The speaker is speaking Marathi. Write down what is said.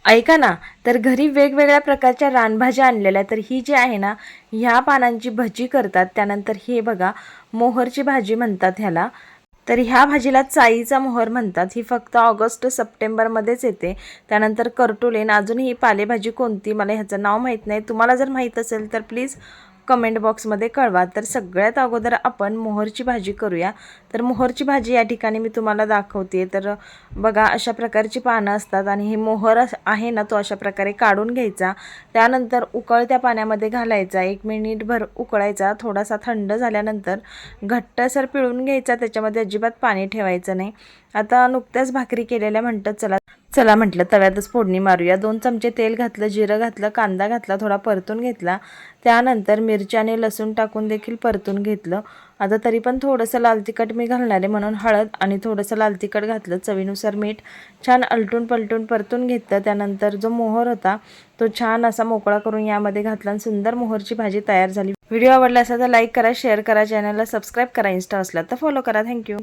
ऐका ना, तर घरी वेगवेगळ्या प्रकारच्या रानभाज्या आणलेल्या, तर ही जी आहे ना, ह्या पानांची भजी करतात. त्यानंतर हे बघा, मोहरची भाजी म्हणतात ह्याला. तर ह्या भाजीला चाईचा मोहर म्हणतात. ही फक्त ऑगस्ट सप्टेंबरमध्येच येते. त्यानंतर कर्टुलेन, अजून ही पालेभाजी कोणती मला ह्याचं नाव माहीत नाही. तुम्हाला जर माहीत असेल तर प्लीज कमेंट बॉक्समध्ये कळवा. तर सगळ्यात अगोदर आपण मोहरची भाजी करूया. तर मोहरची भाजी या ठिकाणी मी तुम्हाला दाखवते. तर बघा, अशा प्रकारची पानं असतात आणि हे मोहर आहे ना, तो अशा प्रकारे काढून घ्यायचा. त्यानंतर उकळत्या पाण्यामध्ये घालायचा, 1 मिनिटभर उकळायचा. थोडासा थंड झाल्यानंतर घट्टसर पिळून घ्यायचा, त्याच्यामध्ये अजिबात पाणी ठेवायचं नाही. आता नुकत्याच भाकरी केलेल्या म्हणतात, चला चला म्हटलं तव्यातच फोडणी मारूया. 2 चमचे तेल घातलं, जिरं घातलं, कांदा घातला, थोडा परतून घेतला. त्यानंतर मिरची आणि लसूण टाकून देखील परतून घेतलं. आता तरी पण थोडंसं लाल तिखट मी घालणार आहे म्हणून हळद आणि थोडंसं लाल तिखट घातलं, चवीनुसार मीठ. छान अलटून पलटून परतून घेतलं. त्यानंतर जो मोहर होता तो छान असा मोकळा करून यामध्ये घातला आणि सुंदर मोहरची भाजी तयार झाली. व्हिडिओ आवडला असेल तर लाईक करा, शेअर करा, चॅनलला सबस्क्राईब करा, इंस्टा असला तर फॉलो करा. थँक्यू.